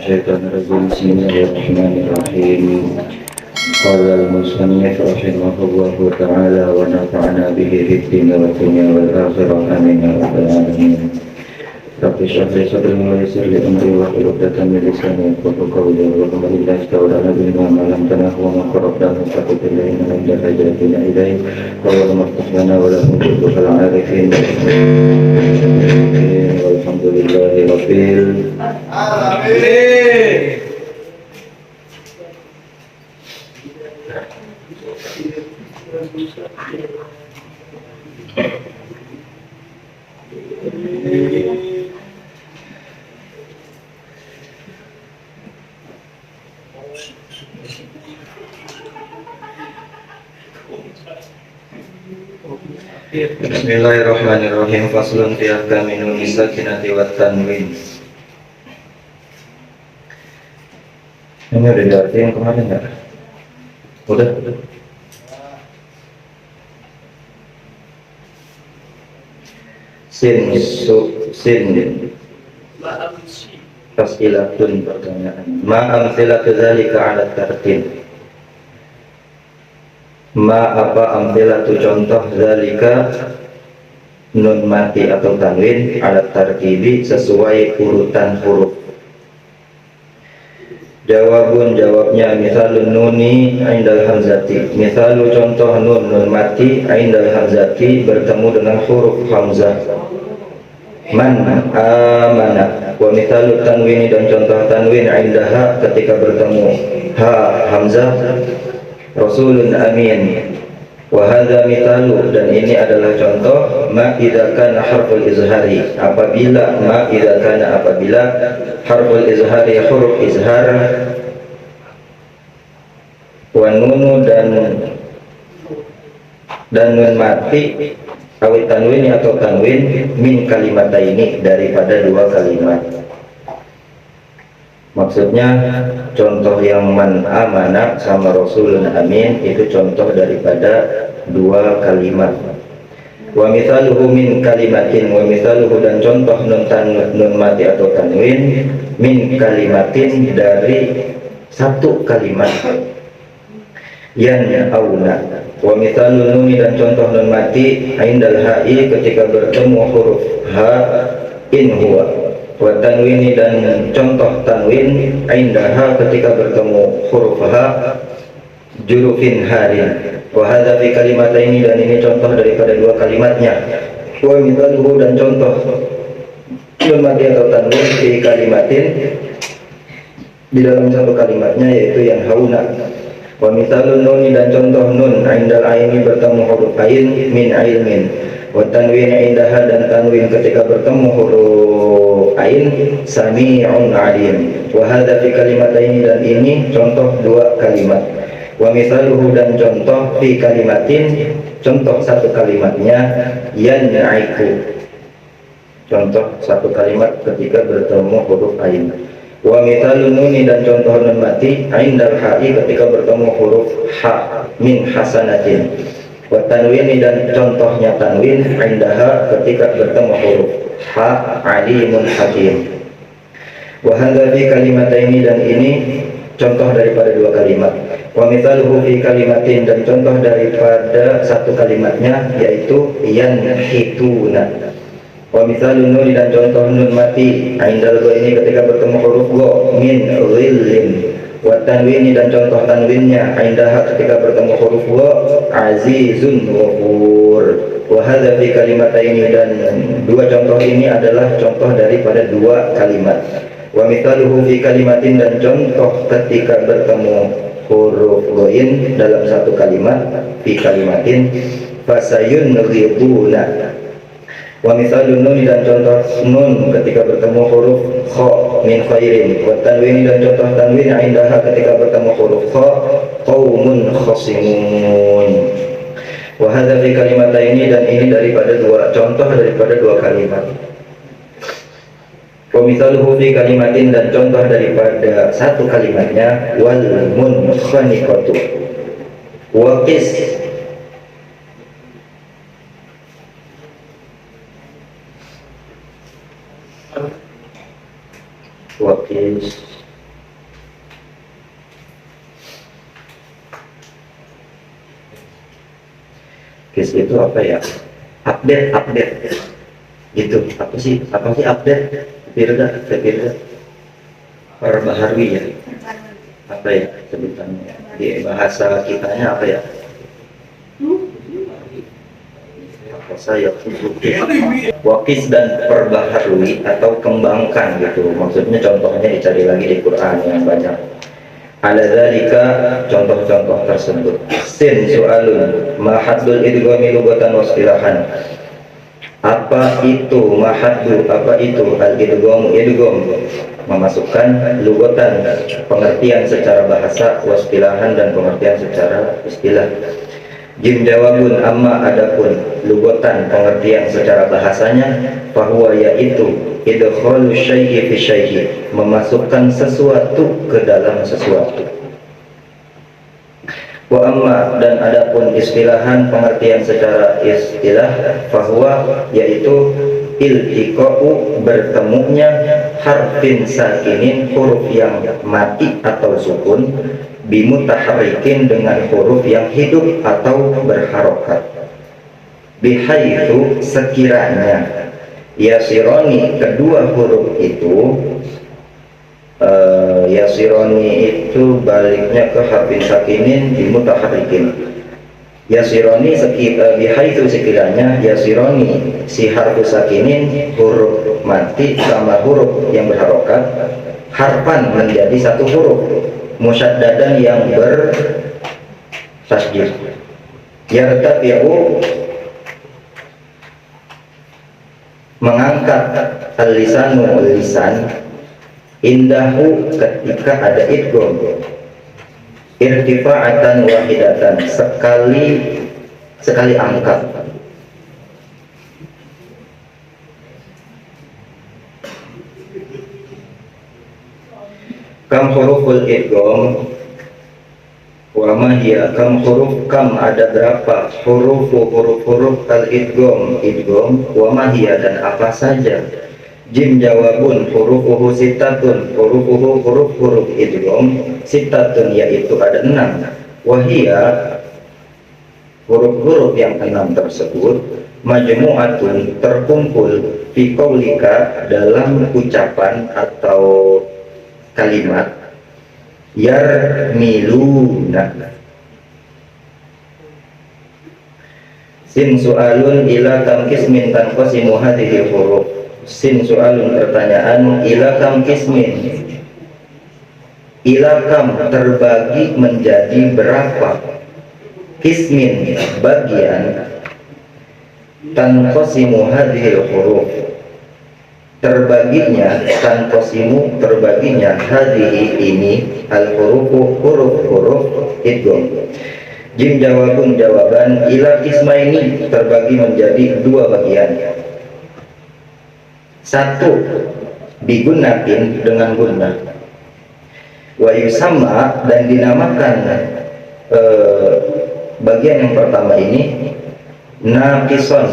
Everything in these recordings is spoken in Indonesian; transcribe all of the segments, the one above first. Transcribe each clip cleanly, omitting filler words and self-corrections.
الشيطان الرجيم بسم الله الرحمن الرحيم قال المصنف رحمه الله تعالى ونفعنا به في الدين والدنيا والآخرة آمين يا رب العالمين رب اشرح لي صدري ويسر لي أمري واحلل عقدة من لساني يفقهوا قولي اللهم إنا استودعنا بما علمتنا وما قربنا نستغفرك إلينا عند حاجتنا إليك اللهم افتح لنا ولا تفتح العارفين والحمد لله رب العالمين. Bismillahirrahmanirrahim. Faslun fi ahkami nun sakinati wat tanwin. Ini udah diartiin kemarin enggak? Udah. Sin Tas'ilatun pertanyaan. Ma amthilatu dzalika 'ala tartib. Ma apa amthilatu contoh dzalika nun mati atau tanwin 'ala tartibi sesuai urutan huruf. Jawabun jawabnya misalun nuni indal hamzati. Misalu contoh nun mati indal hamzati bertemu dengan huruf hamzah. Man amana. Wa misalu tanwini dan contoh tanwin indaha ketika bertemu ha hamzah rasulun amin. Wa hadza mithalu dan ini adalah contoh ma idza kana harful izhari apabila harful izhari huruf izhar wa nunu dan nun mati awit tanwin atau tanwin min kalimataini daripada dua kalimat. Maksudnya contoh yang man amana sama rasulun amin itu contoh daripada dua kalimat. Wa mithaluhu min kalimatin wa mithaluhu dan contoh nun mati atau tanwin min kalimatin dari satu kalimat. Yan auna. Wa mithalun nuni dan contoh nun mati indal ha'i ketika bertemu huruf ha in huwa. Wa tanwini dan contoh tanwin indaha ketika bertemu huruf ha jurufin harin. Wa hadza fi kalimataini dan ini contoh daripada dua kalimatnya. Wa mithaluhu dan contoh nun mati atau tanwin fi kalimatin di dalam satu kalimatnya yaitu yang hauna. Wa mithalun nuni dan contoh nun indal aini bertemu huruf ain min ilmin. Wa tanwin indaha dan tanwin ketika bertemu huruf ain sami'un alim. Wa hadza fi kalimataini dan ini contoh dua kalimat. Wa mithaluhu dan contoh fi kalimatin contoh satu kalimatnya yan'iku. Contoh satu kalimat ketika bertemu huruf ain. Wa mithalun nuni dan contoh nun mati indal ha'i ketika bertemu huruf ha min hasanatin. Wa tanwini dan contohnya tanwin indaha ketika bertemu huruf ha alimun hakim. Wa hadza fi kalimataini dan ini contoh daripada dua kalimat. Wa mithaluhu fi kalimatin dan contoh daripada satu kalimatnya yaitu yanhituna. Wa mithalun nuni dan contoh nun mati indal go ini ketika bertemu huruf go min dhillin. Wa tanwini dan contoh tanwinnya indaha ketika bertemu huruf go azizun ghafur. Wa hadza fi kalimataini dan dua contoh ini adalah contoh daripada dua kalimat. Wa mithaluhu fi kalimatin dan contoh ketika bertemu huruf goin dalam satu kalimat fi kalimatin fasayun ghibuna. Wa mithalun nun dan contoh nun ketika bertemu huruf kha min khairin. Wa tanwin dan contoh tanwin indaha ketika bertemu huruf kha qaumun khasimun. Wa hadza fi kalimataini dan ini daripada dua contoh daripada dua kalimat. Wa mithaluhu fi kalimatin dan contoh daripada satu kalimatnya wal munkhaniqatu. Wa qis wakis Kis itu apa ya? Update gitu. Apa sih update? Firda perbaharui ya, apa ya sebutannya di bahasa kitanya apa ya? Apa saya wakis dan perbaharui atau kembangkan gitu, maksudnya contohnya dicari lagi di Quran yang banyak. Ada dzalika contoh-contoh tersebut. Sin soalun mahadul idghami lugatan wasilahan. Apa itu mahaddu, apa itu al-idgham? Idgham memasukkan lugatan, pengertian secara bahasa, wastilahan dan pengertian secara istilah. Jim jawabun amma adapun lugatan, pengertian secara bahasanya, bahwa yaitu idkhalu syai'i fi syai'i, memasukkan sesuatu ke dalam sesuatu. Wa amma dan adapun istilahan, pengertian secara istilah, bahwa yaitu iltiqa'u, bertemunya harfin sakinin, huruf yang mati atau sukun, bimutaharrikin, dengan huruf yang hidup atau berharokat, bihaitsu, sekiranya, yasironi, kedua huruf itu, yasironi itu baliknya ke harfin sakinin bimutaharrikin. Yasironi bihaitsu, sekiranya, yasironi si harfu sakinin, huruf mati sama huruf yang berharokat, harfan, menjadi satu huruf, musyaddadan, yang bertasydid. Yartafi'u, mengangkat, al-lisanu, lisan, indahu, ketika ada idgham, irtifa'atan wahidatan, sekali angkat. Kam huruful idgham wa ma hiya, kam huruf, kam ada berapa, huruf al-idgham, wa ma hiya dan apa saja. Jim jawabun hurufuhu sitatun, huruf idgham sitatun, yaitu ada 6. Wahia, huruf-huruf yang 6 tersebut, majmu'atun, terkumpul, fi qaulika, dalam ucapan atau kalimat, yarmiluna. Sin su'alun ila kam kismin tanqasimu hadhihi huruf. Sin su'alun, pertanyaan, ila kam kismin, ila kam, terbagi menjadi berapa, kismin, bagian, tanqasimu hadhihi huruf, terbaginya, tanqasimu, terbaginya, hadhihi, ini, al-hurufu, huruf idgham. Jim jawabun, jawaban, ila kismaini, terbagi menjadi 2 bagian. 1 bigunatin, dengan gunnah. Wa yusamma, dan dinamakan bagian yang pertama ini naqison,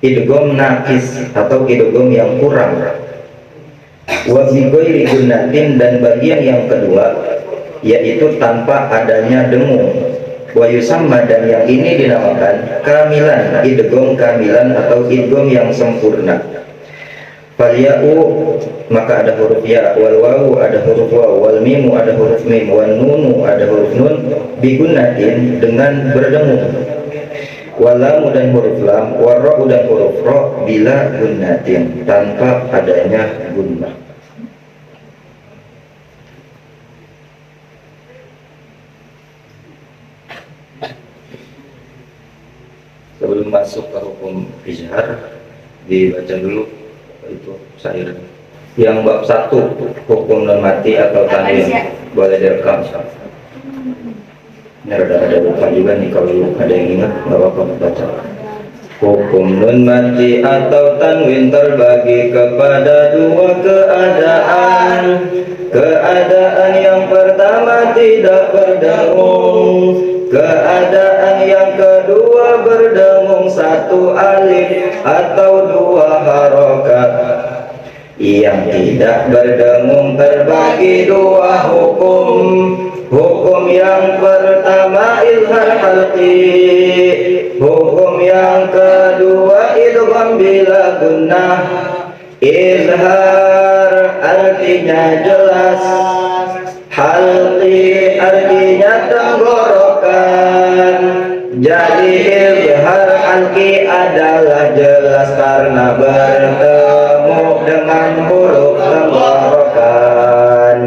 idgham naqis atau idgham yang kurang. Wa bi ghairi gunnatin, dan bagian yang kedua yaitu tanpa adanya dengung. Wa yusamma, dan yang ini dinamakan kamilan, idgham kamilan atau idgham yang sempurna. Fal ya'u, maka ada huruf ya, wal wawu ada huruf waw, wal mimu ada huruf mim, wan nunu ada huruf nun, bigunnatin, dengan berdengung. Wal lamu dan huruf lam, war ra dan huruf ra, bila gunnatin, tanpa adanya gunnah. Sebelum masuk ke hukum izhar, dibaca dulu itu syair yang bab 1, hukum nun mati atau tanwin. Boleh direkam. Ini ada lupa juga nih, kalau ada yang ingat nggak apa-apa baca. Hukum nun mati atau tanwin terbagi kepada 2 keadaan. Keadaan yang pertama tidak berdengung, keadaan yang kedua berdengung 1 alif atau 2 harokat. Yang tidak berdengung terbagi 2 hukum. Hukum yang pertama halqi. Hukum yang kedua idgham bila gunnah. Izhar artinya jelas, halqi artinya tenggorokan. Jadi izhar halqi adalah jelas karena bertemu dengan huruf tenggorokan.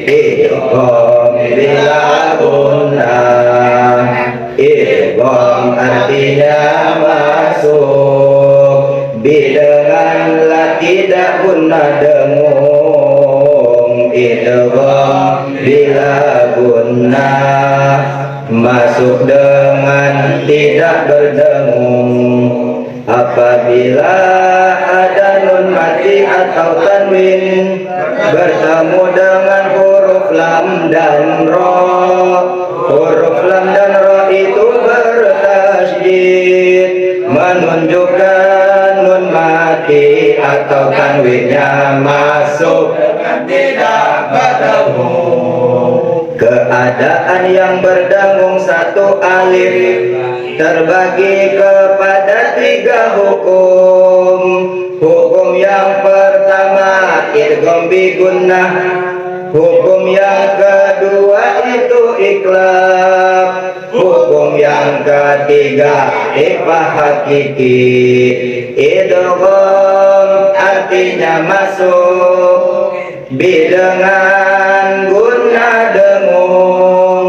Idgham bila gunnah. Idgham artinya masuk, dengan la tidak gunnah dengung. Idgham bila gunnah masuk dengan tidak berdengung. Apabila ada nun mati atau tanwin bertemu dengan huruf lam dan ro. Huruf lam dan ro itu bertasydid, menunjukkan nun mati atau tanwinnya masuk dan tidak berdengung. Keadaan yang berdengung satu alif terbagi kepada 3 hukum. Hukum yang pertama idgham bi gunnah. Hukum yang kedua itu iqlab. Hukum yang ketiga ikhfa hakiki. Idgham artinya masuk, bi dengan gunnah dengung.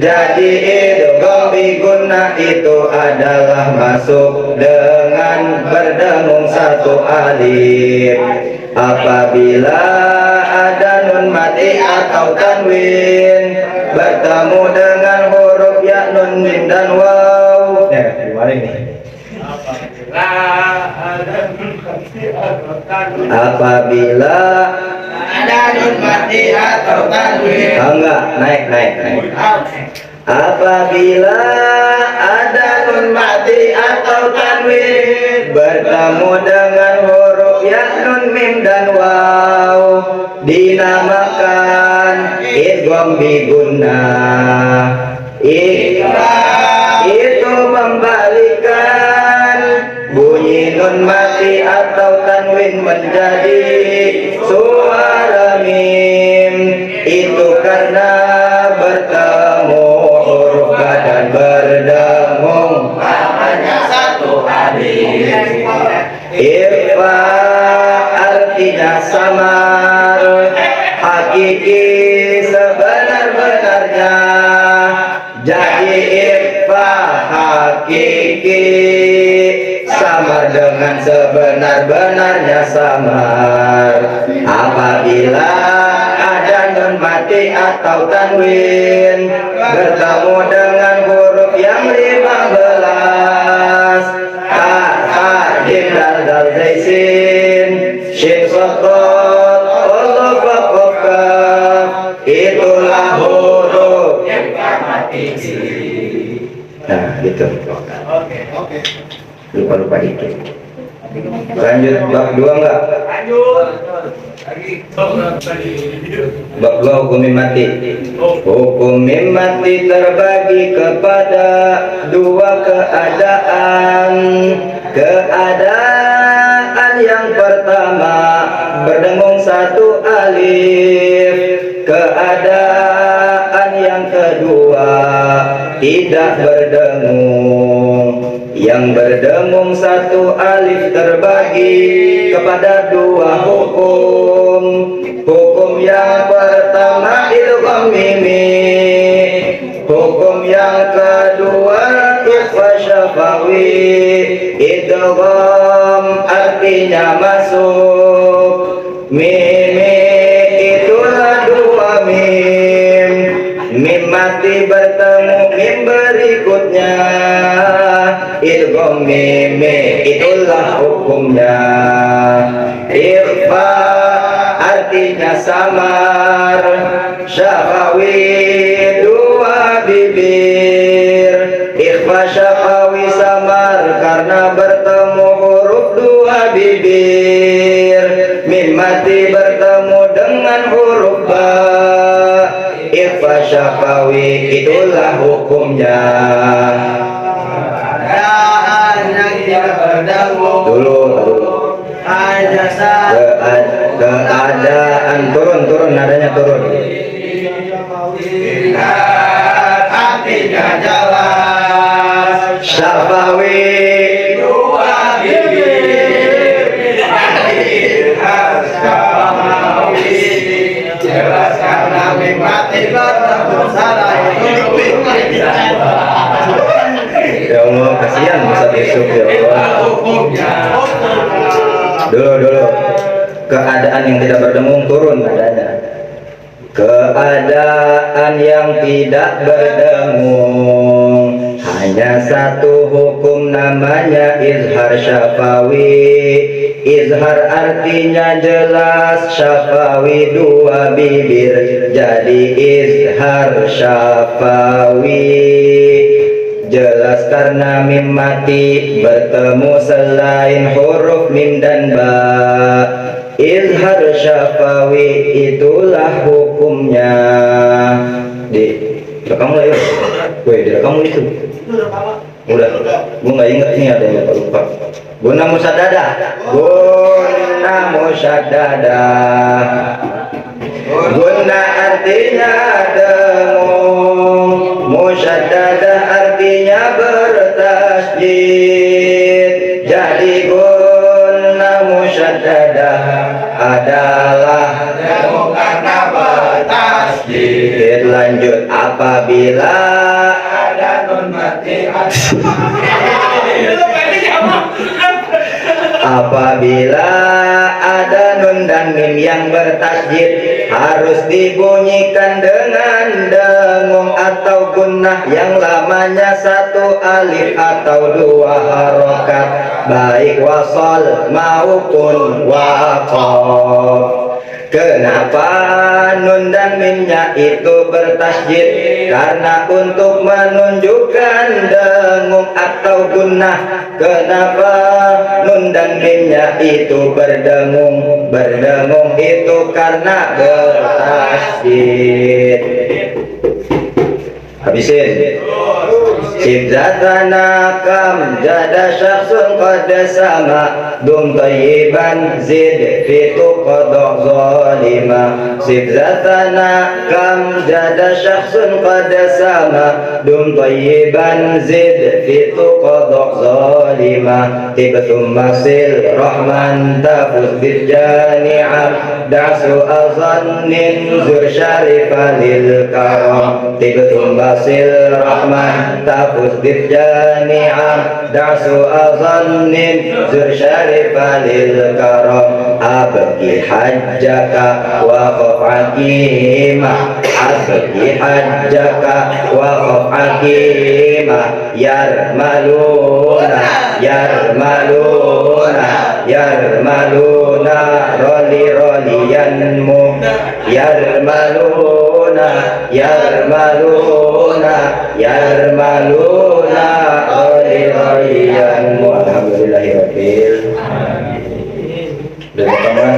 Jadi idgham bi gunnah itu adalah masuk dengan berdengung satu alif. Apabila ada nun mati atau tanwin bertemu dengan huruf ya, nun, mim dan waw. Gimana ini? Apabila ada nun mati atau tanwin. Enggak, naik. Apabila ada nun mati atau tanwin bertemu dengan huruf ya, nun, mim dan waw, dinamakan idgham bi gunnah. Iqlab itu membalikan bunyi nun mati atau tanwin menjadi suara mim. Itu karena bertemu huruf dan berdengung namanya satu alif. Ikhfa artinya samar, hakiki sebenar-benarnya. Jadi ikhfa hakiki samar dengan sebenar-benarnya samar. Apabila ada nun mati atau tanwin bertemu dengan huruf yang 15, ha, jim, dal, zaisin, shin, sokot, Allah, fakof, kaf, itulah huruf yang mati. Nah, gitu. Oke. Lupa dikit. Lanjut bab 2 enggak? Lanjut. Bab 2 hukum mim mati. Hukum mim mati terbagi kepada 2 keadaan. Keadaan yang pertama berdengung satu alif. Keadaan yang kedua tidak berdengung. Yang berdengung satu alif terbagi kepada 2 hukum. Hukum yang pertama idgham mimi. Hukum yang kedua ikhfa syafawi. Idgham artinya masuk. Mimi itulah 2 mim. Mim mati bertemu mim berikutnya. Idgham mimi itulah hukumnya. Ikhfa artinya samar. Syafawi 2 bibir. Ikhfa syafawi samar karena bertemu huruf 2 bibir. Mim mati bertemu dengan huruf ba. sifat syafawi itulah hukumnya. Dulu keadaan turun nadanya turun. Artinya jelas syafawi dua bibir syafawi jelas karena mati bertemu salah ya Allah, kasihan Ustaz Yusuf ya Allah. Dulu keadaan yang tidak berdengung turun nadanya. Keadaan yang tidak berdengung hanya satu hukum namanya izhar syafawi. Izhar artinya jelas, syafawi dua bibir jadi izhar syafawi. Jelas karena mim mati bertemu selain huruf mim dan ba. Izhar syafawi itulah hukumnya. Direkam lah yuk. Weh, direkam itu. Udah, gue nggak inget nih ada yang lupa. Guna musadada. Guna musadada. Guna artinya dengung. Musadada artinya bertasjid. Jadi guna musadada adalah dengung karena bertasjid. Lanjut apabila ada nun mati. Apabila ada nun dan mim yang bertasjid harus dibunyikan dengan dengung atau gunnah yang lamanya satu alif atau dua harokat, baik wasol maupun waqaf. Kenapa nun dan mimnya itu bertasjid? Karena untuk menunjukkan dengung atau gunnah. Kenapa nun dan mimnya itu berdengung? Berdengung itu karena bertasjid. Habisin. Sibzatana kam jada syakhsun qad sama dum tayyiban zid fitu qadok zalima. Sibzatana kam jada syakhsun qad sama dum tayyiban zid fitu qadok zalima. Tibtum masil rahman tafuz bijani'am da'su azannin zur syarifa lil karam. Tibtum masil rahman tafuz bijani'am da'su azannin zur syarifa lil karam. Abki hajjaka wa khaf'akima. Abki hajjaka wa khaf'akima. Yarmaluna yarmaluna yarmaluna roli roliyanmu. Yarmaluna yarmaluna yarmaluna roli roliyanmu. Alhamdulillahirabbil dari teman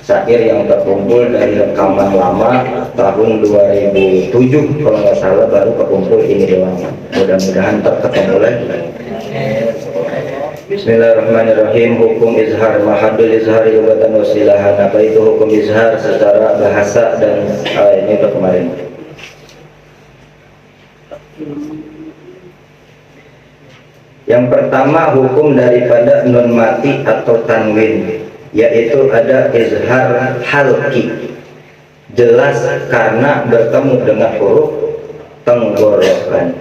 syair yang terkumpul dari rekaman lama tahun 2007 kalau nggak salah, baru kekumpul ini doang. Mudah-mudahan terketemu lagi. Bismillahirrahmanirrahim. Hukum izhar, mahadul izhar lugatan wasilahan. Apa itu hukum izhar secara bahasa dan ini udah kemarin. Yang pertama, hukum daripada nun mati atau tanwin, yaitu ada izhar halki, jelas karena bertemu dengan huruf tenggorokan.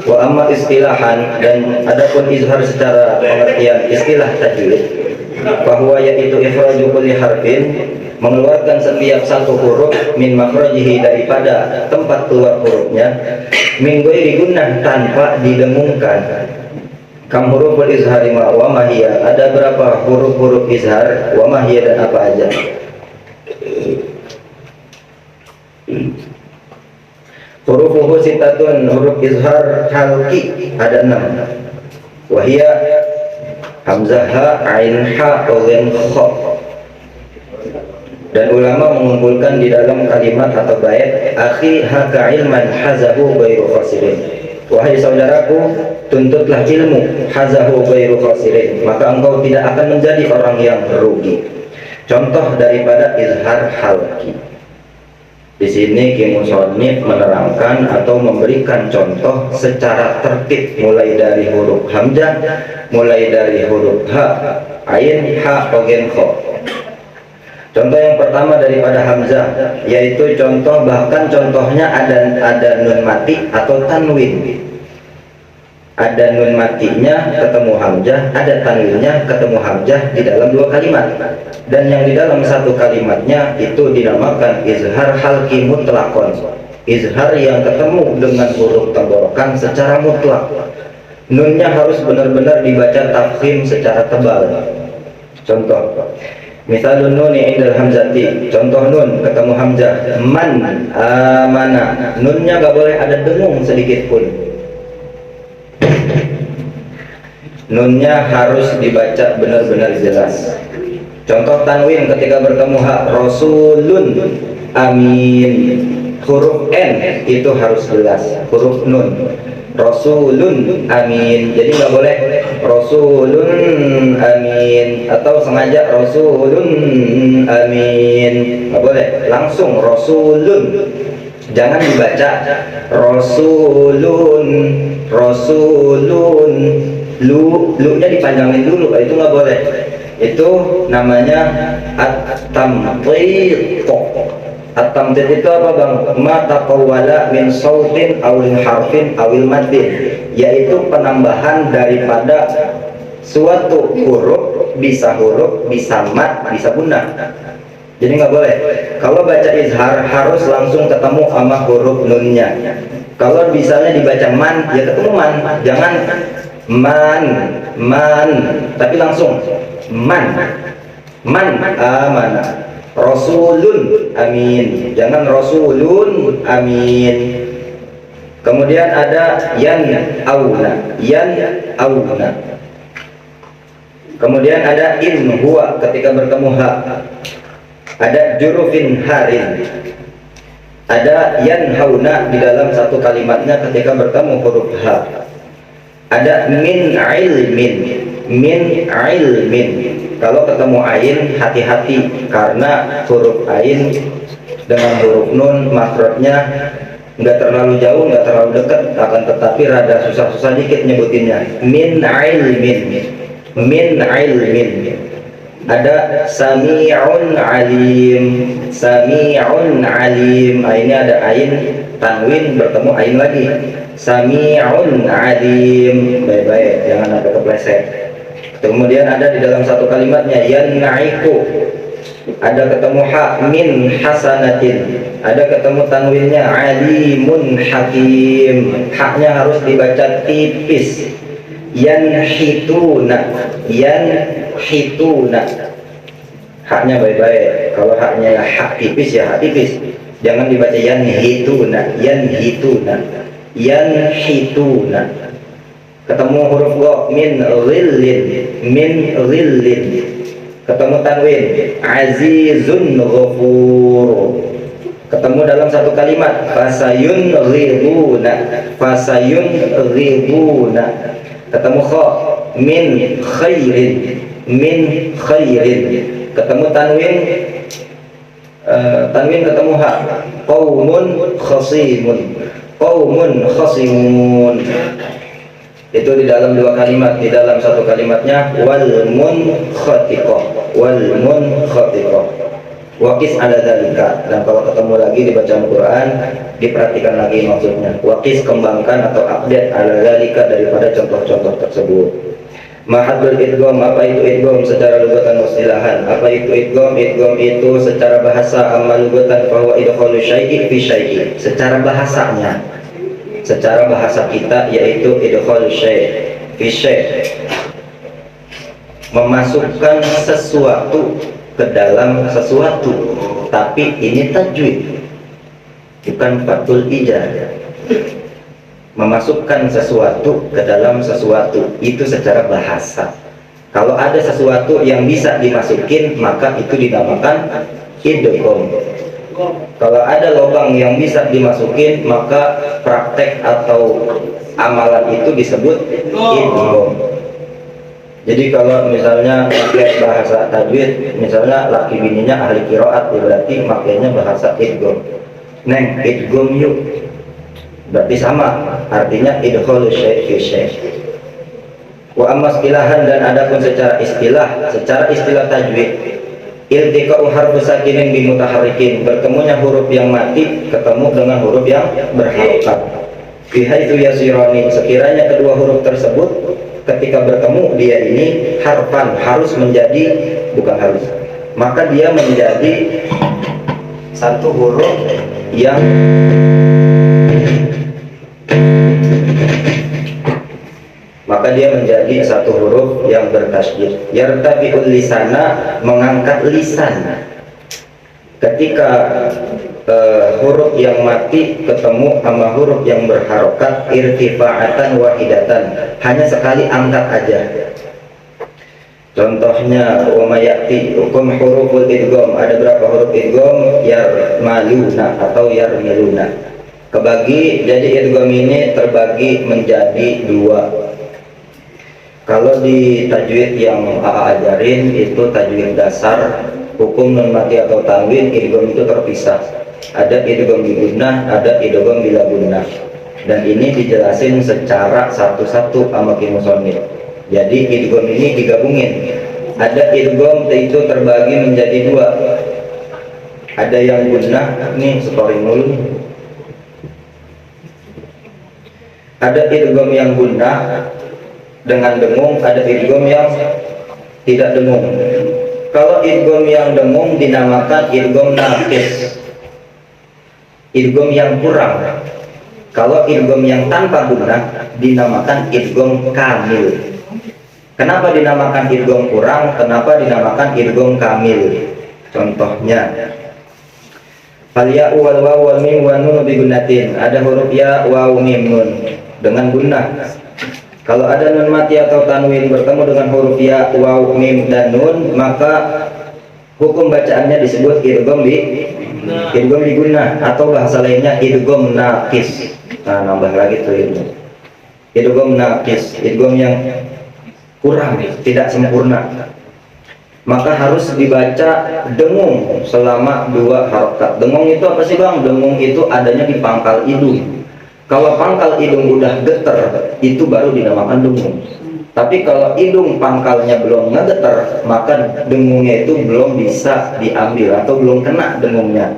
Wa amma istilahan, dan adapun izhar secara pengertian istilah tajwid, bahwa yaitu ikhraju kulli harfin, mengeluarkan setiap satu huruf min makhrajihi, daripada tempat keluar hurufnya, min ghairi gunnah, tanpa didengungkan. Kam huruful izhari wa mahiyya, ada berapa huruf-huruf izhar, wa mahiyya, dan apa aja? Hurufuhu sitatun, huruf izhar halki ada 6. Wahiyya hamzah ha, ain ha, ghain kha. Dan ulama mengumpulkan di dalam kalimat atau bait akhi haka ilman hazahu ghairu khasirin. Wahai saudaraku, tuntutlah ilmu hazahu ghairu khasirin, maka engkau tidak akan menjadi orang yang rugi. Contoh daripada izhar halki. Di sini Ki Musonif menerangkan atau memberikan contoh secara tertib, mulai dari huruf hamzah, mulai dari huruf ha, ain, ha, ghain kha. Contoh yang pertama daripada hamzah, yaitu contoh, bahkan contohnya ada nun mati atau tanwin. Ada nun matinya ketemu hamzah, ada tanwinnya ketemu hamzah di dalam dua kalimat. Dan yang di dalam satu kalimatnya itu dinamakan izhar halki mutlakon. Izhar yang ketemu dengan huruf tenggorokan secara mutlak. Nunnya harus benar-benar dibaca tafkhim secara tebal. Contoh, misalun nuni indal hamzati, contoh nun ketemu hamzah, man amana, nunnya gak boleh ada dengung sedikit pun. Nunnya harus dibaca benar-benar jelas. Contoh tanwin ketika bertemu ha, rasulun amin, huruf n itu harus jelas, huruf nun rasulun amin. Jadi nggak boleh rasulun amin atau sengaja rasulun amin, nggak boleh, langsung rasulun. Jangan dibaca rasulun rasulun, lu nya dipanjangin dulu, itu nggak boleh. Itu namanya at-tamthil. At-tamthil itu apa bang? Ma taqawwala min sautin awil harfin awil madin, yaitu penambahan daripada suatu huruf, bisa mad, bisa punah. Jadi nggak boleh. Kalau baca izhar harus langsung ketemu sama huruf nunnya. Kalau misalnya dibaca man, ya ketemu man. Jangan man, tapi langsung man amana, rasulun amin, jangan rasulun amin. Kemudian ada yan auna. Kemudian ada in huwa ketika bertemu ha. Ada jurufin harin. Ada yan hauna di dalam satu kalimatnya ketika bertemu huruf ha. Ada min ilmin. Kalau ketemu ain hati-hati, karena huruf ain dengan huruf nun makhrajnya nggak terlalu jauh, nggak terlalu dekat, akan tetapi rada susah-susah dikit nyebutinnya. Min ilmin. Ada sami'un alim. Ini ada ain tanwin bertemu ain lagi. Sami'un alim, baik-baik, jangan ada kepleset. Kemudian ada di dalam satu kalimatnya yan'iku, ada ketemu ha, min hasanatin, ada ketemu tanwinnya alimun hakim, haknya harus dibaca tipis. Yanhituna, haknya baik-baik. Kalau haknya hak tipis ya hak tipis, jangan dibaca yanhituna. Ketemu huruf gha, min ghillin. Ketemu tanwin azizun ghafur. Ketemu dalam satu kalimat fasayun ghibuna. Ketemu kha, min khairin. Ketemu tanwin ketemu ha, qaumun khasimun. Itu di dalam dua kalimat. Di dalam satu kalimatnya wal munkhatiqah. Waqis ala dzalika. Dan kalau ketemu lagi di bacaan Quran, diperhatikan lagi maksudnya. Waqis, kembangkan atau update ala dzalika daripada contoh-contoh tersebut. Mahadul idgham, apa itu idgham secara lugatan wastilahan? Apa itu idgham? Idgham itu secara bahasa, amma lugatan bahwa idkhalu syai'i fi syai'i. Secara bahasanya, secara bahasa kita yaitu idkhalu syai' fi syai', memasukkan sesuatu ke dalam sesuatu. Tapi ini tajwid, bukan fathul ijaz. Memasukkan sesuatu ke dalam sesuatu itu secara bahasa. Kalau ada sesuatu yang bisa dimasukin, maka itu dinamakan idgham. Kalau ada lubang yang bisa dimasukin, maka praktek atau amalan itu disebut idgham. Jadi kalau misalnya pakai bahasa tajwid, misalnya laki bininya ahli qiraat, berarti makanya bahasa idgham. Neng, idgham yuk. Berarti sama, artinya idkhalus syai' fi syai'. Wa amma istilahan, dan adapun secara istilah tajwid, iltiqa'u harfu sakinin bi mutaharrikin, bertemunya huruf yang mati ketemu dengan huruf yang berharokat. Fi haitsu yasirani, sekiranya kedua huruf tersebut ketika bertemu dia ini harfan, harus menjadi, bukan harus, maka dia menjadi satu huruf yang bertasydid. Yartafi'ul lisana, mengangkat lisan. Ketika huruf yang mati ketemu sama huruf yang berharokat, irtifa'atan wahidatan, hanya sekali angkat aja. Contohnya umayati hukum huruful idgham, ada berapa huruf idgham? Yarmaluna atau yarmiluna. Kebagi, jadi idgham ini terbagi menjadi dua. Kalau di tajwid yang AA ajarin itu tajwid dasar, hukum nun mati atau tanwin, idgham itu terpisah. Ada idgham bi gunnah, ada idgham bila gunnah. Dan ini dijelasin secara satu-satu sama Ki Musonif. Jadi idgham ini digabungin. Ada idgham itu terbagi menjadi dua. Ada yang gunnah, nih story mulu. Ada idgham yang gunnah dengan dengung, ada idgham yang tidak dengung. Kalau idgham yang dengung dinamakan idgham naqis, idgham yang kurang. Kalau idgham yang tanpa gunnah dinamakan idgham kamil. Kenapa dinamakan idgham kurang? Kenapa dinamakan idgham kamil? Contohnya, fal ya wal waw wal mim wa nun bi gunnatin. Ada huruf ya, waw, mim, nun dengan gunnah. Kalau ada nun mati atau tanwin bertemu dengan huruf ya, waw, mim, dan nun, maka hukum bacaannya disebut idgham bi gunnah, atau bahasa lainnya idgham naqis. Nah, nambah lagi tuh ini. Idgham naqis, idgham yang kurang, tidak sempurna. Maka harus dibaca dengung selama dua harokat. Dengung itu apa sih Bang? Dengung itu adanya di pangkal hidung. Kalau pangkal hidung udah geter, itu baru dinamakan dengung. Tapi kalau hidung pangkalnya belum ngegeter, maka dengungnya itu belum bisa diambil atau belum kena dengungnya.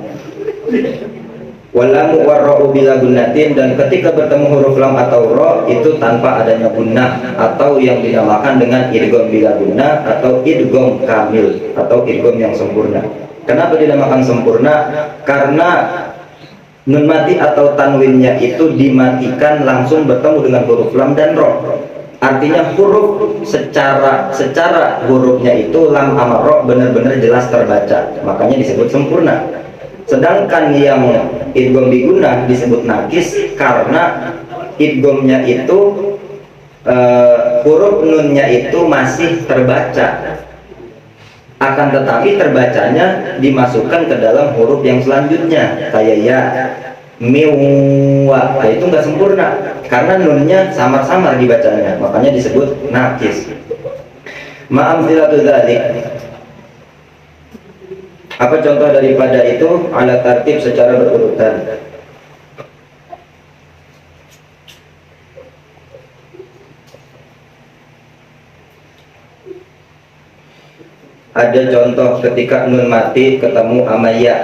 Walamu warra'u bila gunnatin, dan ketika bertemu huruf lam atau ro itu tanpa adanya gunnah, atau yang dinamakan dengan idgham bila gunnah atau idgham kamil atau idgham yang sempurna. Kenapa dinamakan sempurna? Karena nun mati atau tanwinnya itu dimatikan langsung bertemu dengan huruf lam dan ro. Artinya huruf secara hurufnya itu lam sama ro benar-benar jelas terbaca, makanya disebut sempurna. Sedangkan yang idgham bi gunnah disebut nakis karena idghamnya itu huruf nunnya itu masih terbaca, akan tetapi terbacanya dimasukkan ke dalam huruf yang selanjutnya, kayak ya, miwa. Nah, itu nggak sempurna karena nunnya samar-samar dibacanya, makanya disebut nakis. Ma'amthilatu dzalik, apa contoh daripada itu? Ala tartib, secara berurutan. Ada contoh ketika nun mati ketemu sama ya.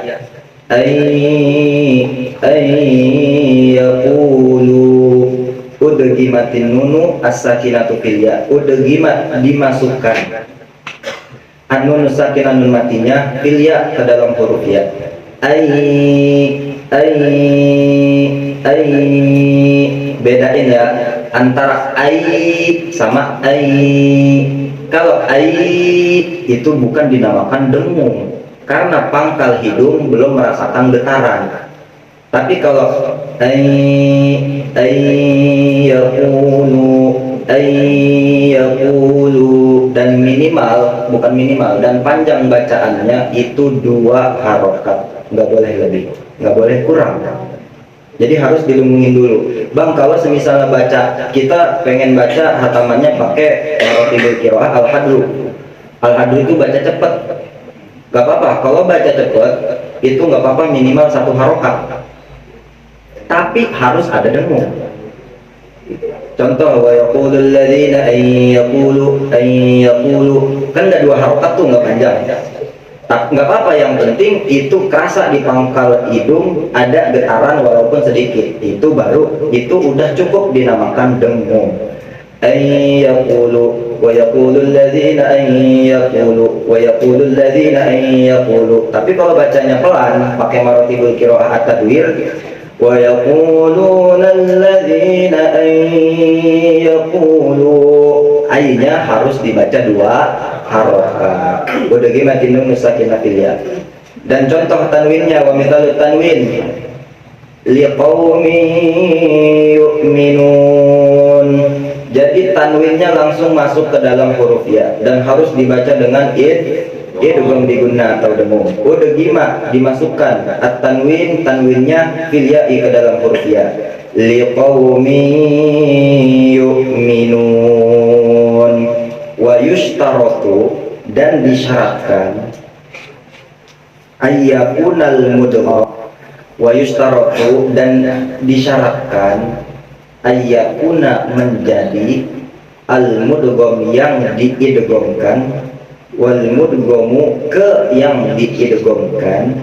Yaqulu, udgimatin nunu as-sakinatu fil ya. Udgimat, dimasukkan an-nun sakinah, nun matinya fil ya, ke dalam huruf ya. Bedain ya antara sama Kalau itu bukan dinamakan dengung karena pangkal hidung belum merasakan getaran. Tapi kalau yaqulu dan bukan minimal, dan panjang bacaannya itu 2 harokat, nggak boleh lebih, nggak boleh kurang. Jadi harus dilumungin dulu. Bang, kalau semisalnya baca, kita pengen baca hatamannya pakai marotibul kiroah al-hadru. Al-hadru itu baca cepet, gak apa-apa. Kalau baca cepet itu gak apa-apa, minimal 1 harokat. Tapi harus ada dengung. Contoh, wa yaqulul ladzina yaqulu, kan gak 2 harokat tuh, gak panjang. Nggak apa-apa, yang penting itu kerasa di pangkal hidung ada getaran walaupun sedikit, itu udah cukup dinamakan dengung. Ayyaqulu wa yaqulul ladzina ayyaqulu wa yaqulul ladzina ayyaqulu. Tapi kalau bacanya pelan pakai marotibul qiraah at-tadwir, wa yaquluna alladzina ayyaqulu, aynya harus dibaca 2 harokat. Udah gimana tinung nusakinah filia. Dan contoh tanwinnya, wa mithalut tanwin liqaumin yu'minun. Jadi tanwinnya langsung masuk ke dalam huruf ya, dan harus dibaca dengan idgham diguna atau dengung. Udah gimana dimasukkan tanwinnya filia ke dalam huruf ya, liqaumin yu'minun. Wa yushtaratu, dan disyaratkan, ayyakunal mudgham, wa yushtaratu, dan disyaratkan, ayyakuna, menjadi, al mudgham, yang diidghamkan, wal mudghamu, ke yang diidghamkan,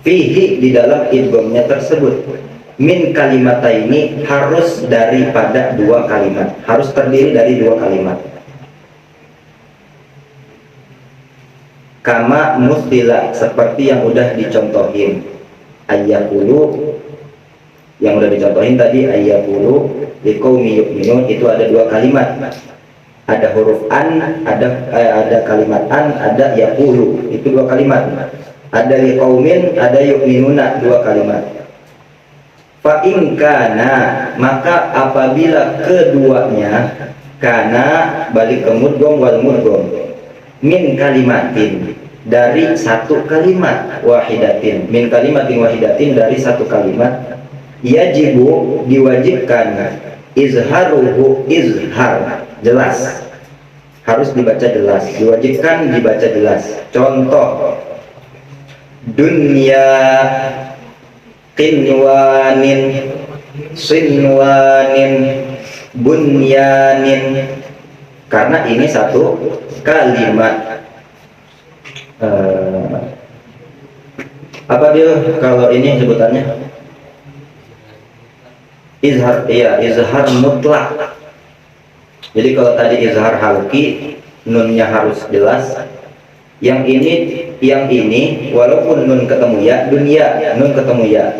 fihi, di dalam idghamnya tersebut, min kalimataini, harus daripada 2 kalimat, harus terdiri dari 2 kalimat. Kama mustila, seperti yang udah dicontohin. Ayyaqulu, yang udah dicontohin tadi, ayyaqulu liqaumi yu'minun, itu ada 2 kalimat. Ada huruf an, ada kalimat an, ada yaqulu, itu 2 kalimat. Ada liqaumin, ada yu'minuna, 2 kalimat. Fa in kana, maka apabila keduanya, kana balik ke mudgham wal mudgham, min kalimatin, dari 1 kalimat, wahidatin, min kalimatin wahidatin, dari 1 kalimat, yajibu, diwajibkan, izharuhu, izhar, jelas, harus dibaca jelas, diwajibkan dibaca jelas. Contoh, dunya qinwanin, sinwanin, bunyanin, karena ini 1 kalimat. Apa dia kalau ini sebutannya? Izhar, iya, izhar mutlak. Jadi kalau tadi izhar halki, nunnya harus jelas. Yang ini walaupun nun ketemu ya, dunia nun ketemu ya,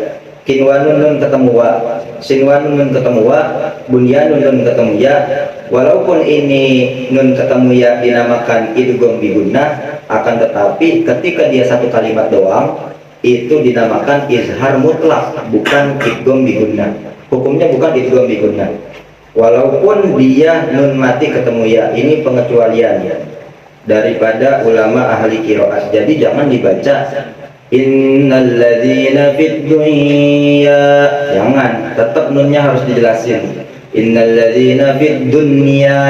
kinwanun nun ketemu wa, sinwanun nun ketemu wa, bunyanun nun ketemu ya, walaupun ini nun ketemu ya dinamakan idgham bigunnah, akan tetapi ketika dia 1 kalimat doang itu dinamakan izhar mutlak, bukan idgham bigunnah. Hukumnya bukan idgham bigunnah, walaupun dia nun mati ketemu ya. Ini pengecualian ya daripada ulama ahli qiraat. Jadi jangan dibaca innal ladzina fid dunya, jangan, tetap nunnya harus dijelasin, innal ladzina fid dunya.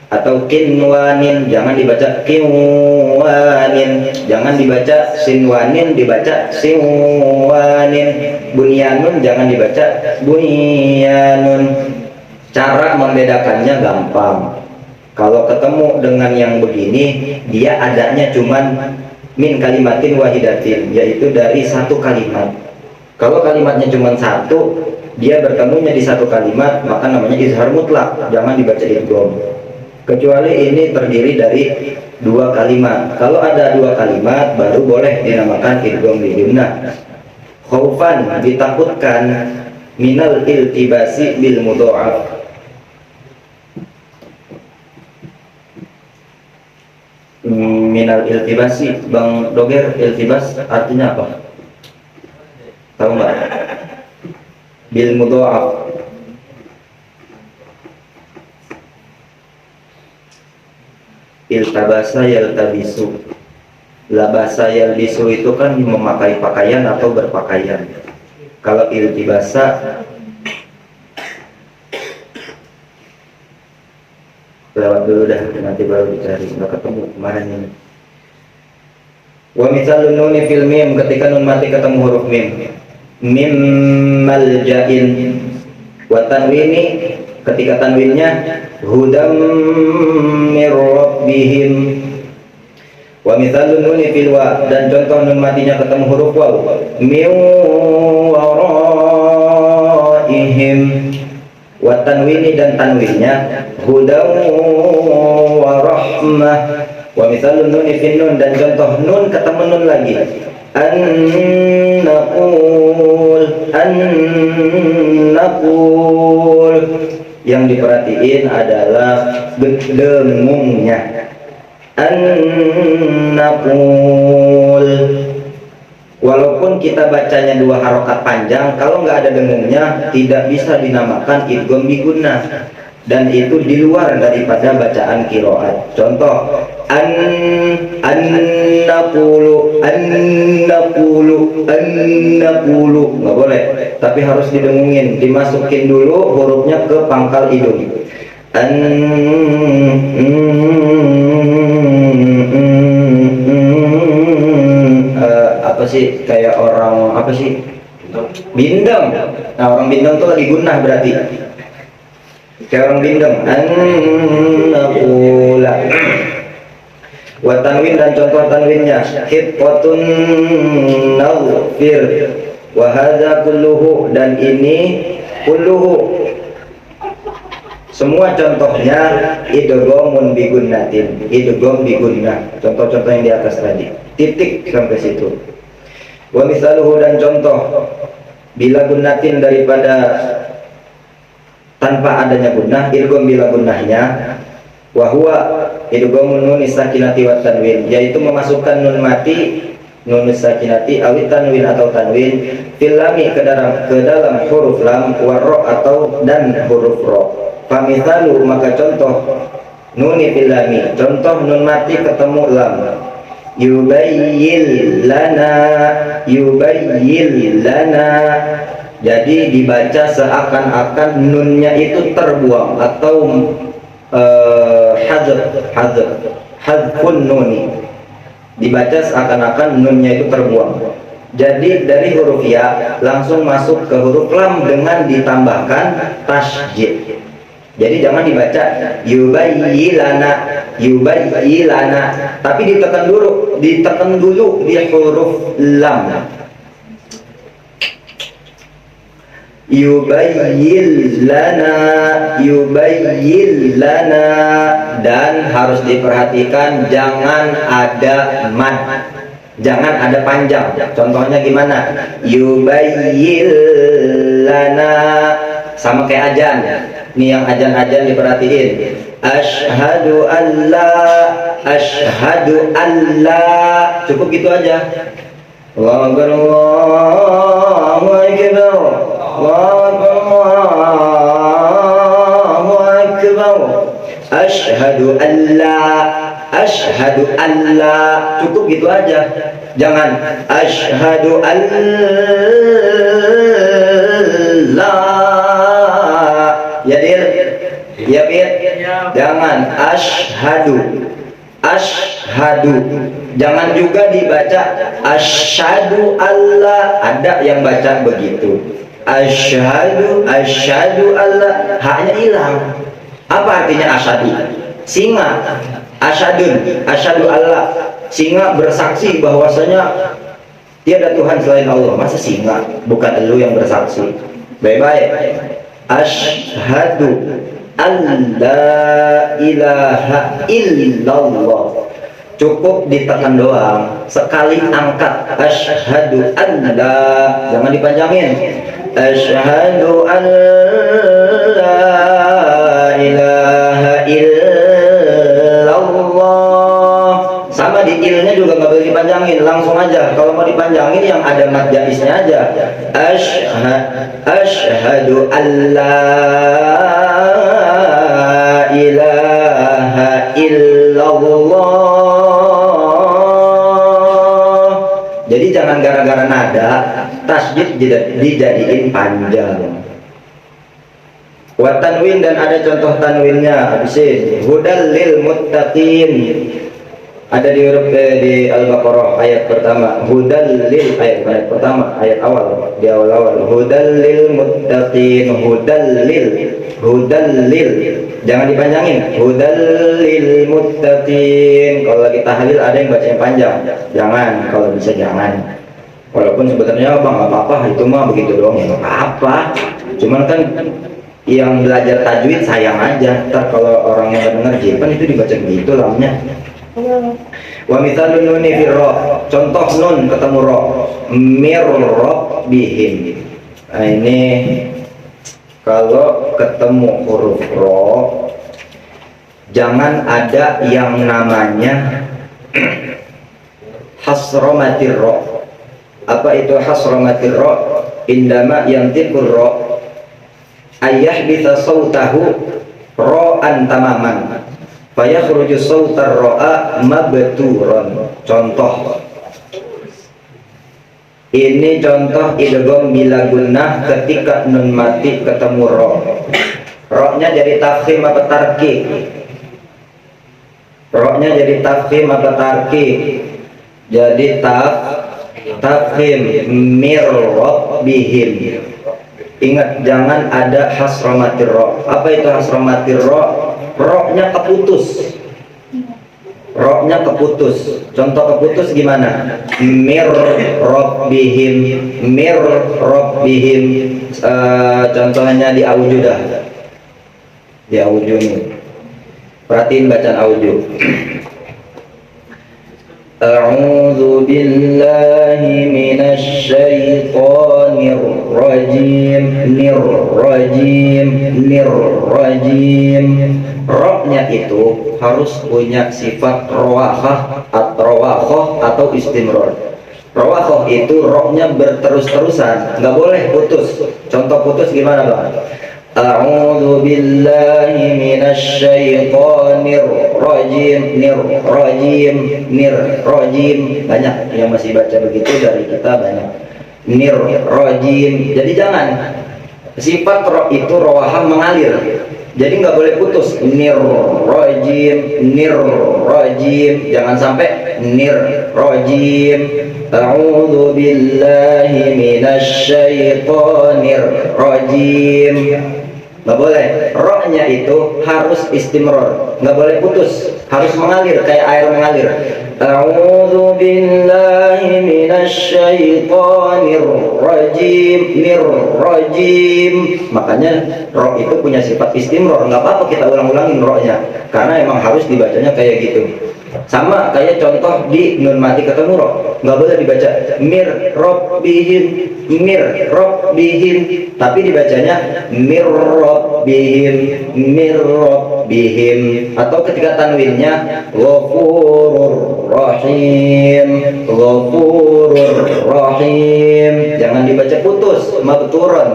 Atau kinwanin, jangan dibaca kinwanin, jangan dibaca sinwanin, dibaca sinwanin. Bunyanun, jangan dibaca bunyanun. Cara membedakannya gampang. Kalau ketemu dengan yang begini, dia adanya cuman min kalimatin wahidatin, yaitu dari 1 kalimat. Kalau kalimatnya cuma 1, dia bertemunya di 1 kalimat, maka namanya izhar mutlak, jangan dibaca idgham. Kecuali ini terdiri dari 2 kalimat. Kalau ada 2 kalimat, baru boleh dinamakan idgham bigunnah. Khaufan, ditakutkan, minal iltibasi bil mudha'af, minal iltibasi. Bang Doger, iltibas artinya apa? Tahu nggak? Bil mudha'af. iltabasa yaltabisu. Labasa yalbisu itu kan memakai pakaian atau berpakaian. Kalau iltibasa lewat dulu dah, nanti baru dicari, nggak ketemu kemarin ini. Wa misalun nuni fil mim, ketika nun mati ketemu huruf mim. Mim malja'in. Wa tanwini, ketika tanwinnya hudam mir rabbihim. Wa mithalun nuni fil wa, dan contoh nun matinya ketemu huruf waw. Min waraihim. Wa tanwini, dan tanwinnya hudam wa rahmah. Wa mithalun nuni fil nun, dan contoh nun ketemu nun lagi. An-naqul. Yang diperhatiin adalah dengungnya. An-naqul. Walaupun kita bacanya 2 harokat panjang, kalau nggak ada dengungnya tidak bisa dinamakan idgham bi gunnah, dan itu di luar daripada bacaan qiraat. Contoh an-naqulu nggak boleh, tapi harus didengungin, dimasukin dulu hurufnya ke pangkal hidung. Apa sih, kayak orang apa sih, bindeng. Nah, orang bindeng tuh lagi gunnah berarti, kayak orang bindeng. An-naqula. Wa tanwin, dan contoh tanwinnya hitqatun naghfir. Wa hadza kulluhu, dan ini kulluhu semua contohnya idghamun bi gunnatin, idgham bi gunnah. Contoh-contoh yang di atas tadi, titik sampai situ. Wa misaluhu, dan contoh bila gunnatin daripada tanpa adanya gunnah, idgham bila gunnahnya. Wa huwa idghamun nun sakinati wa tanwin, yaitu memasukkan nun mati, nun sakinati awit tanwin atau tanwin fil lami, ke dalam huruf lam, wa ra atau dan huruf ra. Famithalu, maka contoh nuni fil lami, contoh nun mati ketemu lam. Yubayyin lana, jadi dibaca seakan-akan nunnya itu terbuang atau hadfun nuni, dibaca seakan-akan nunnya itu terbuang. Jadi dari huruf ya langsung masuk ke huruf lam dengan ditambahkan tasjid. Jadi jangan dibaca yubayyilana, tapi ditekan dulu di huruf lam. Yubayyin lana, dan harus diperhatikan jangan ada mad, jangan ada panjang. Contohnya gimana? Yubayyin lana, sama kayak azan. Nih yang azan diperhatiin. Asyhadu alla, cukup gitu aja. Allahu akbar, Allahu akbar, Allahu akbar. Asyhadu alla, cukup gitu aja. Jangan asyhadu alla, ya dir, ya bir, jangan asyhadu. Jangan juga dibaca asyhadu alla, ada yang baca begitu. Asyhadu alla, haknya hilang. Apa artinya asyhadu? Singa. Asyhadu alla, singa bersaksi bahwasanya tiada Tuhan selain Allah. Masa singa? Bukan elu yang bersaksi. Baik-baik. Asyhadu alla ilaha illallah, cukup ditekan doang, sekali angkat. Asyhadu alla, jangan dipanjangin. Asyhadu alla ilaha illallah, sama di ilnya juga nggak boleh dipanjangin, langsung aja. Kalau mau dipanjangin yang ada mad jaisnya aja. Asyhadu alla ilaha illallah. illallah. Jadi jangan gara-gara nada tasydid dijadiin panjang. Wa tanwin, dan ada contoh tanwinnya. Habisin hudal lil muttaqin. Ada di huruf di Al-Baqarah ayat pertama. Hudal lil, ayat pertama, ayat awal, di awal-awal. Hudal lil muttaqin, hudal lil. Jangan dipanjangin. Hudal lil muttaqin. Kalau lagi tahlil ada yang baca yang panjang. Jangan, kalau bisa jangan. Walaupun sebenarnya bang nggak apa-apa, itu mah begitu doang ya nggak apa-apa. Cuman kan yang belajar tajwid sayang aja. Ntar kalau orang yang dengar jipan itu dibaca begitu lamnya. Wa mithalun nuni fi ra, contoh nun ketemu ra, mirrabbihim. Nah ini kalau ketemu huruf ra jangan ada yang namanya hasramatir ra. Apa itu hasramatir ra? Indama yantiqur ra ayah bisa sautahu ra'an tamaman fayakhruju sautar ra'a mabturan. Contoh ini, contoh idgham bila gunnah ketika nun mati ketemu ra. Ra-nya jadi tafkhim apa tarqiq? Ra-nya jadi tafkhim apa tarqiq? Jadi tafkhim mirrabbihim. Ingat, jangan ada hasramatir ra. Apa itu hasramatir ra? Ra-nya keputus. Ra-nya keputus. Contoh keputus gimana? Mirrabbihim. Contohnya di auju dah. Di auju nih. Perhatiin bacaan auju. A'udzu billahi minasy syaithanir rajim. Ra-nya itu harus punya sifat rawahah atau istimrar. Rawahah itu ra-nya berterus-terusan, nggak boleh putus. Contoh putus gimana bang? A'udzu billahi minasy syaithanir rajim. Banyak yang masih baca begitu dari kita, banyak. Rajim. Jadi jangan, sifat ro itu rawahah mengalir. Jadi nggak boleh putus. Rajim. Jangan sampai rajim. A'udzu billahi minasy syaithanir rajim. Nggak boleh. Ro-nya itu harus istimrar, nggak boleh putus, harus mengalir kayak air mengalir. A'udzu billahi minasy syaithanir rajim. Makanya ro itu punya sifat istimrar. Nggak apa-apa kita ulang-ulangin ro-nya, karena emang harus dibacanya kayak gitu. Sama kayak contoh di nun mati ketemu ro, nggak boleh dibaca mirrabbihim, tapi dibacanya mirrabbihim. Atau ketika tanwinnya ghafurur rahim, jangan dibaca putus, mabturan.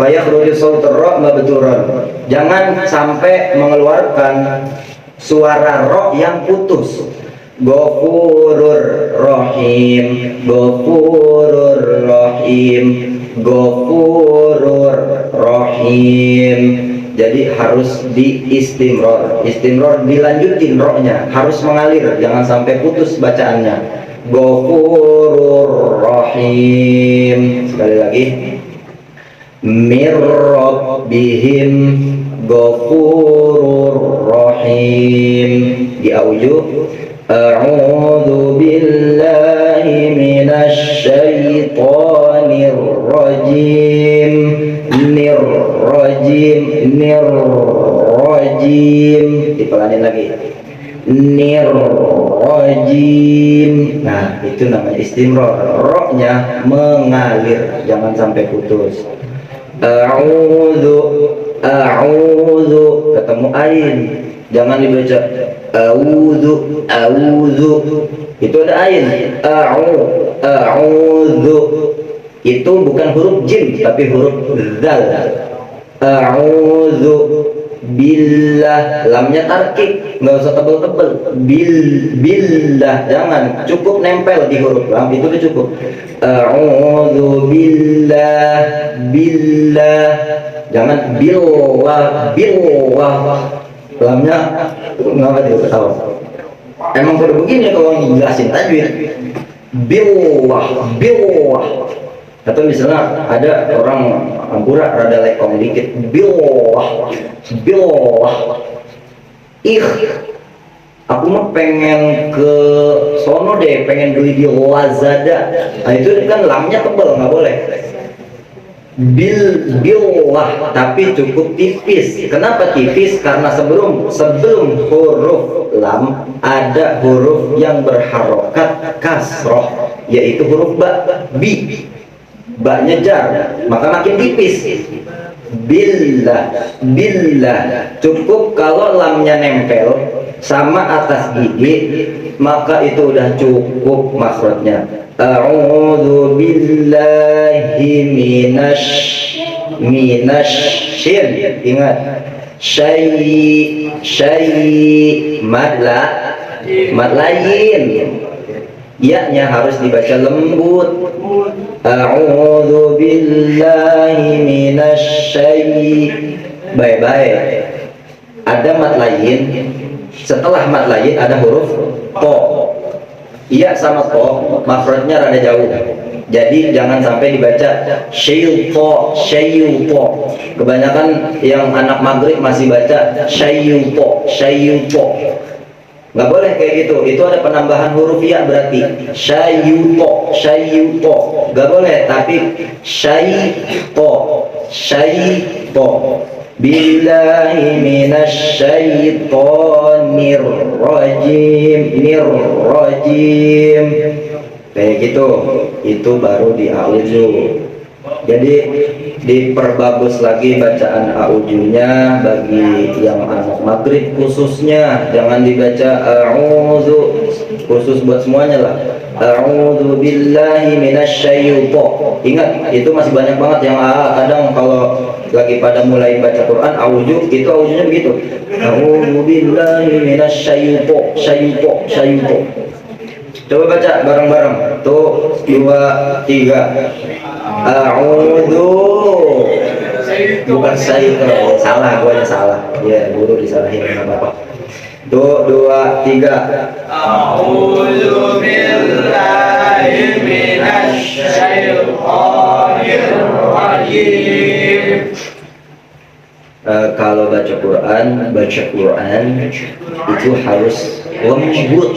Fayakhruju sautur ra mabturan. Jangan sampai mengeluarkan suara ro yang putus. Ghafurur rahim. Jadi harus diistimrar. Istimrar dilanjutin ro-nya, harus mengalir, jangan sampai putus bacaannya. Ghafurur rahim. Sekali lagi. Mirrabbihim ghafurur rahim. Di auju a'udzu billahi minasy syaithanir rajim. Nirrajim. Dipelanin lagi. Nirrajim. Nah, itu namanya istimrar. Ro-nya mengalir, jangan sampai putus. A'udzu ketemu ain, jangan dibaca a'udzu. Itu ada ain. A'udzu itu bukan huruf jim tapi huruf zal. A'udzu billah, lamnya tarkik, nggak usah tebel-tebel. Billah, jangan, cukup nempel di huruf lam, itu udah cukup. A'udzu billah, jangan billah, lamnya nggak ada ketawa. Emang baru begini kalau ngejelasin tajwid. Billah. Atau misalnya ada orang Ampura rada lekong dikit, billah. Aku mah pengen ke sono deh, pengen beli di Lazada. Nah itu kan lamnya tebal, nggak boleh. Billah, tapi cukup tipis. Kenapa tipis? Karena sebelum huruf lam ada huruf yang berharokat kasroh, yaitu huruf bi. Ba-nya jar, maka makin tipis. Billah, cukup kalau lamnya nempel sama atas gigi, maka itu udah cukup makhrajnya. A'udzu billahi minasy ingat, syai mad lain, ya-nya harus dibaca lembut. A'udzu billahi minasy baik-baik. Ada mat lain, setelah mat lain ada huruf to. Iya sama to, makhrajnya rada jauh. Jadi jangan sampai dibaca syai'to. Kebanyakan yang anak maghrib masih baca syai'to. Nggak boleh kayak gitu, itu ada penambahan huruf ya berarti syai'to, nggak boleh, tapi syai'to. Billahi minasyaitonir rajim, kayak gitu, itu baru di a'udzu. Jadi diperbagus lagi bacaan a'udzunya bagi yang anak maghrib khususnya, jangan dibaca a'udzu, khusus buat semuanya lah. A'udzu billahi minasyaitonir. Ingat, itu masih banyak banget yang kadang kalau lagi pada mulai baca Quran a'udzu, itu a'udzunya begitu. A'udzu billahi minasyaitonir. Coba baca bareng-bareng. Tuh, 2, 3. A'udzu. Bukan syaiton. Salah, gua aja salah. Ya, guru disalahin sama Bapak. Tuh, 2, 3. A'udzu billahi minasyaitonir rajim. Kalau baca Quran itu harus lembut.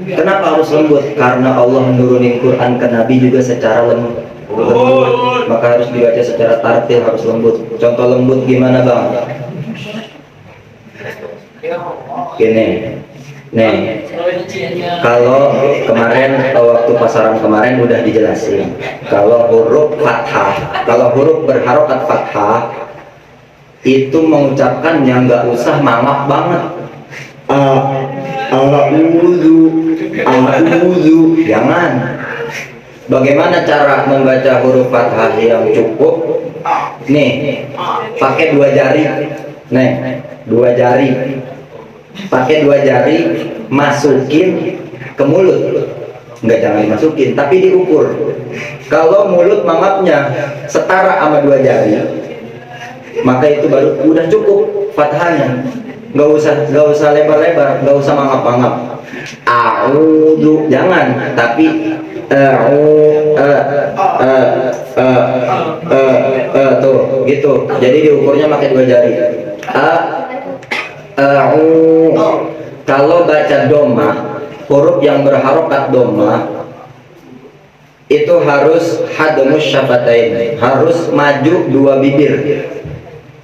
Kenapa harus lembut? Karena Allah menurunin Quran ke Nabi juga secara lembut. Maka harus dibaca secara tartil, harus lembut. Contoh lembut gimana bang? Gini, nih, kalau kemarin waktu pasaran kemarin udah dijelasin, kalau huruf fathah, kalau huruf berharokat fathah itu mengucapkan yang nggak usah mangap banget. A'udzu, jangan. Bagaimana cara membaca huruf fathah yang cukup? Nih, pakai 2 jari. Nih, 2 jari. Pakai 2 jari, masukin ke mulut. Enggak, jangan dimasukin, tapi diukur. Kalau mulut mangapnya setara sama 2 jari, maka itu baru udah cukup fathahnya. Nggak usah lebar-lebar, nggak usah mangap-mangap. A'udzu, jangan, tapi tuh gitu. Jadi diukurnya pakai 2 jari. Kalau baca doma, huruf yang berharokat doma itu harus hadmus syafatain, harus maju 2 bibir.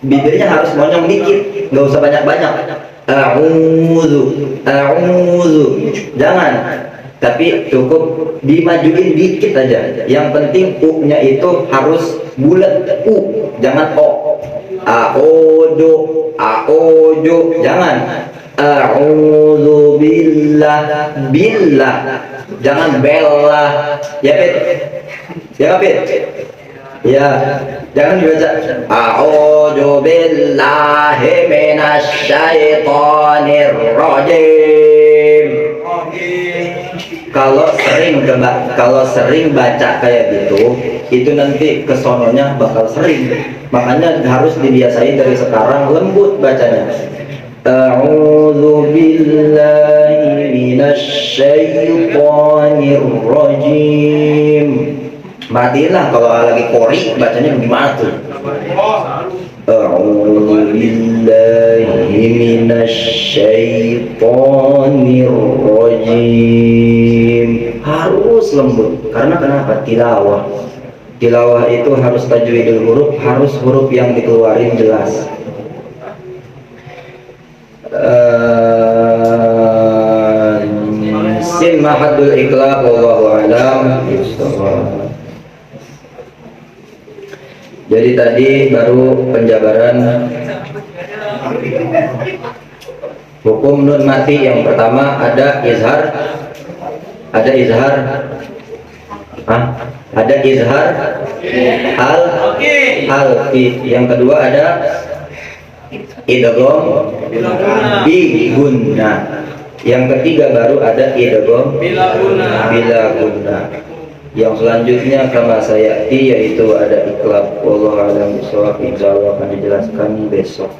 Bibirnya harus monyong dikit, nggak usah banyak-banyak. A'udzu, jangan, tapi cukup dimajuin dikit aja. Yang penting u-nya itu harus bulat, u, jangan o. A'udzu, jangan. A'udzu billah, jangan bella. Ya Pit, Ya, jangan dibaca. A'udzu billahi minasyaitonir rajim. Kalau sering baca kayak gitu, itu nanti kesononya bakal sering. Makanya harus dibiasain dari sekarang lembut bacanya. A'udzu billahi minasyaitonir rajim. Matilah kalau lagi kori bacanya gimana tuh? A'udzu billahi minasyaitonir rajim. Harus lembut. Karena kenapa? Tilawah. Tilawah itu harus tajwidul huruf, harus huruf yang dikeluarin jelas. Sin mahadul iqlab wallahu a'lam. Jadi tadi baru penjabaran hukum nun mati. Yang pertama ada izhar, ada izhar, ada izhar alfi. Yang kedua ada idgham bi gunna. Yang ketiga baru ada idgham bila gunna. Yang selanjutnya kama sayati, yaitu ada iqlab. Wallahu a'lam bishawab. Insyaallah akan dijelaskan besok.